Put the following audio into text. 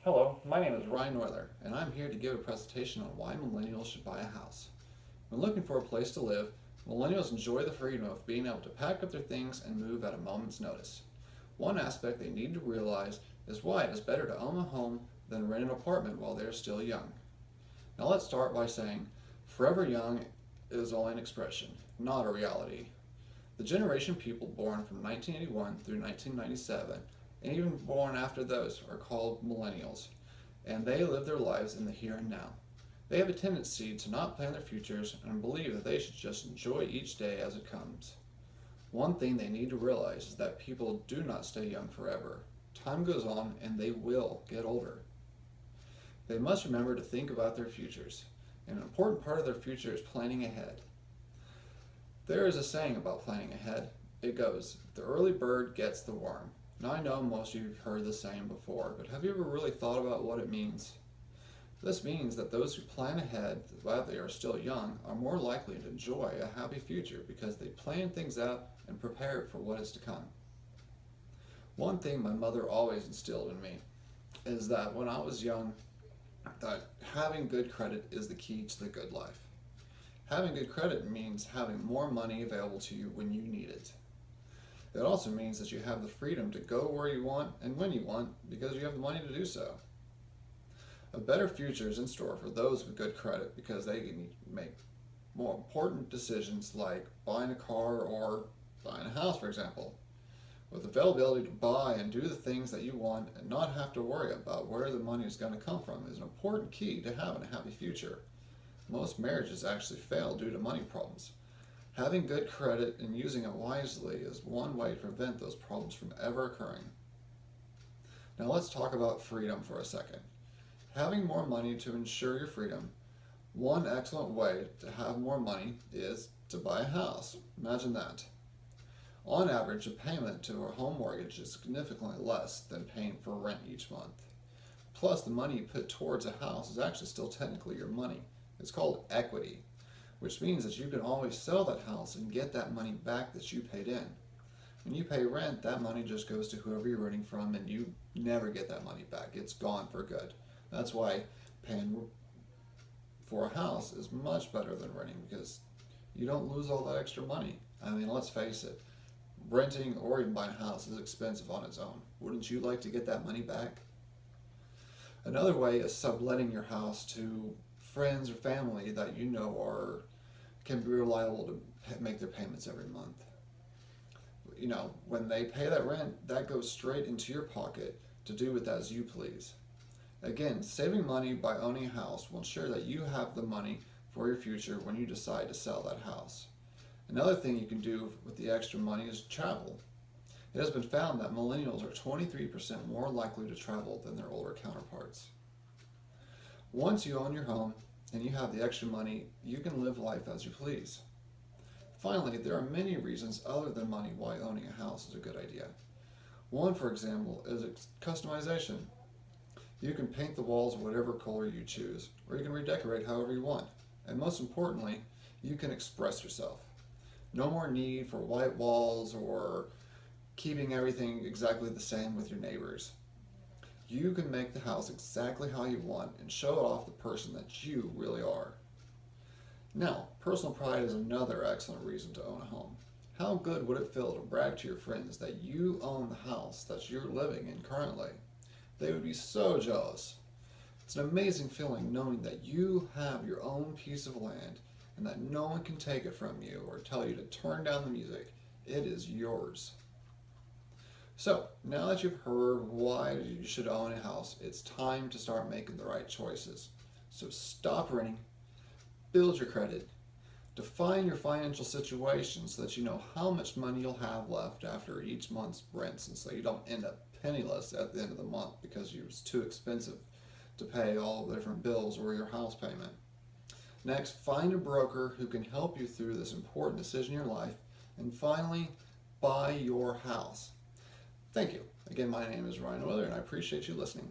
Hello, my name is Ryan Euler, and I'm here to give a presentation on why millennials should buy a house. When looking for a place to live, millennials enjoy the freedom of being able to pack up their things and move at a moment's notice. One aspect they need to realize is why it is better to own a home than rent an apartment while they are still young. Now let's start by saying, forever young is only an expression, not a reality. The generation people born from 1981 through 1997, and even born after those, are called millennials, and they live their lives in the here and now. They have a tendency to not plan their futures and believe that they should just enjoy each day as it comes. One thing they need to realize is that people do not stay young forever. Time goes on and they will get older. They must remember to think about their futures. And an important part of their future is planning ahead. There is a saying about planning ahead. It goes, the early bird gets the worm. Now I know most of you have heard this saying before, but have you ever really thought about what it means? This means that those who plan ahead while they are still young are more likely to enjoy a happy future because they plan things out and prepare for what is to come. One thing my mother always instilled in me is that when I was young, that having good credit is the key to the good life. Having good credit means having more money available to you when you need it. It also means that you have the freedom to go where you want and when you want because you have the money to do so. A better future is in store for those with good credit because they can make more important decisions like buying a car or buying a house, for example. With availability to buy and do the things that you want and not have to worry about where the money is going to come from is an important key to having a happy future. Most marriages actually fail due to money problems. Having good credit and using it wisely is one way to prevent those problems from ever occurring. Now let's talk about freedom for a second. Having more money to ensure your freedom, one excellent way to have more money is to buy a house. Imagine that. On average, a payment to a home mortgage is significantly less than paying for rent each month. Plus, the money you put towards a house is actually still technically your money. It's called equity, which means that you can always sell that house and get that money back that you paid in. When you pay rent, that money just goes to whoever you're renting from and you never get that money back. It's gone for good. That's why paying for a house is much better than renting because you don't lose all that extra money. I mean, let's face it, renting or even buying a house is expensive on its own. Wouldn't you like to get that money back? Another way is subletting your house to friends or family that you know can be reliable to make their payments every month. You know, when they pay that rent, that goes straight into your pocket to do with as you please. Again, saving money by owning a house will ensure that you have the money for your future when you decide to sell that house. Another thing you can do with the extra money is travel. It has been found that millennials are 23% more likely to travel than their older counterparts. Once you own your home and you have the extra money, you can live life as you please. Finally, there are many reasons other than money why owning a house is a good idea. One, for example, is customization. You can paint the walls whatever color you choose, or you can redecorate however you want. And most importantly, you can express yourself. No more need for white walls or keeping everything exactly the same with your neighbors. You can make the house exactly how you want and show off the person that you really are. Now, personal pride is another excellent reason to own a home. How good would it feel to brag to your friends that you own the house that you're living in currently? They would be so jealous. It's an amazing feeling knowing that you have your own piece of land and that no one can take it from you or tell you to turn down the music. It is yours. So, now that you've heard why you should own a house, it's time to start making the right choices. So stop renting, build your credit, define your financial situation so that you know how much money you'll have left after each month's rents and so you don't end up penniless at the end of the month because it was too expensive to pay all the different bills or your house payment. Next, find a broker who can help you through this important decision in your life. And finally, buy your house. Thank you. Again, my name is Ryan Euler, and I appreciate you listening.